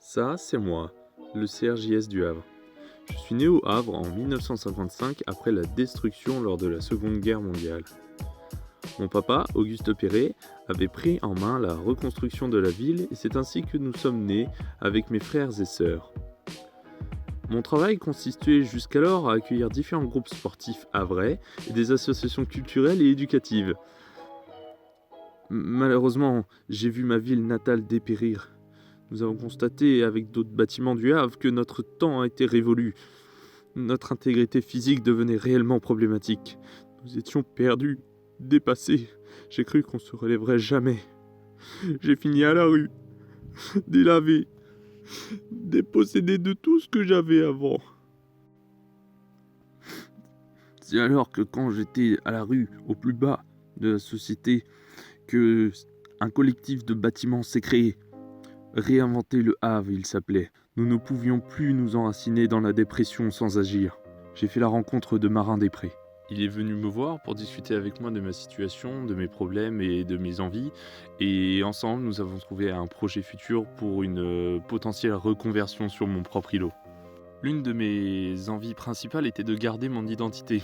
Ça, c'est moi, le CRJS du Havre. Je suis né au Havre en 1955 après la destruction lors de la Seconde Guerre mondiale. Mon papa, Auguste Perret, avait pris en main la reconstruction de la ville et c'est ainsi que nous sommes nés avec mes frères et sœurs. Mon travail consistait jusqu'alors à accueillir différents groupes sportifs havrais et des associations culturelles et éducatives. Malheureusement, j'ai vu ma ville natale dépérir. Nous avons constaté avec d'autres bâtiments du Havre que notre temps a été révolu. Notre intégrité physique devenait réellement problématique. Nous étions perdus, dépassés. J'ai cru qu'on se relèverait jamais. J'ai fini à la rue, délavé, dépossédé de tout ce que j'avais avant. C'est alors que quand j'étais à la rue, au plus bas de la société, que un collectif de bâtiments s'est créé. Réinventer le Havre, il s'appelait. Nous ne pouvions plus nous enraciner dans la dépression sans agir. J'ai fait la rencontre de Marin Després. Il est venu me voir pour discuter avec moi de ma situation, de mes problèmes et de mes envies. Et ensemble, nous avons trouvé un projet futur pour une potentielle reconversion sur mon propre îlot. L'une de mes envies principales était de garder mon identité.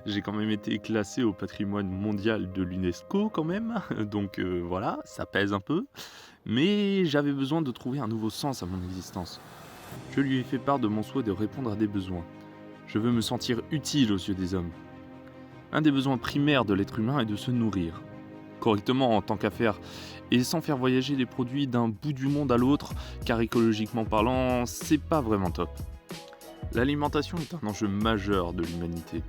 J'ai quand même été classé au patrimoine mondial de l'UNESCO quand même, donc voilà, ça pèse un peu. Mais j'avais besoin de trouver un nouveau sens à mon existence. Je lui ai fait part de mon souhait de répondre à des besoins. Je veux me sentir utile aux yeux des hommes. Un des besoins primaires de l'être humain est de se nourrir. Correctement en tant qu'affaire, et sans faire voyager les produits d'un bout du monde à l'autre, car écologiquement parlant, c'est pas vraiment top. L'alimentation est un enjeu majeur de l'humanité,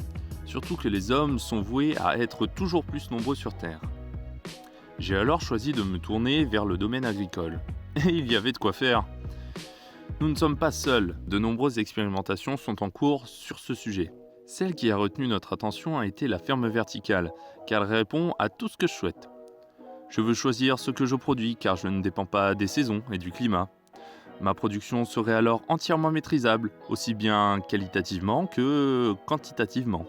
surtout que les hommes sont voués à être toujours plus nombreux sur Terre. J'ai alors choisi de me tourner vers le domaine agricole. Et il y avait de quoi faire. Nous ne sommes pas seuls, de nombreuses expérimentations sont en cours sur ce sujet. Celle qui a retenu notre attention a été la ferme verticale, car elle répond à tout ce que je souhaite. Je veux choisir ce que je produis, car je ne dépends pas des saisons et du climat. Ma production serait alors entièrement maîtrisable, aussi bien qualitativement que quantitativement.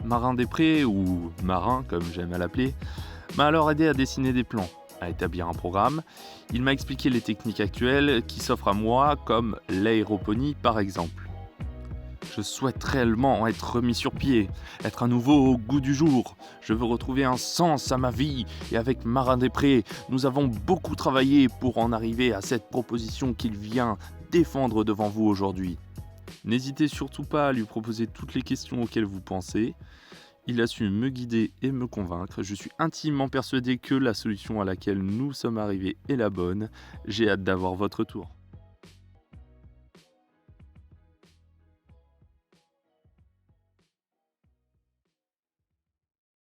Marin Després, ou Marin comme j'aime à l'appeler, m'a alors aidé à dessiner des plans, à établir un programme. Il m'a expliqué les techniques actuelles qui s'offrent à moi, comme l'aéroponie par exemple. Je souhaite réellement être remis sur pied, être à nouveau au goût du jour. Je veux retrouver un sens à ma vie et avec Marin Després, nous avons beaucoup travaillé pour en arriver à cette proposition qu'il vient défendre devant vous aujourd'hui. N'hésitez surtout pas à lui proposer toutes les questions auxquelles vous pensez. Il a su me guider et me convaincre. Je suis intimement persuadé que la solution à laquelle nous sommes arrivés est la bonne. J'ai hâte d'avoir votre tour.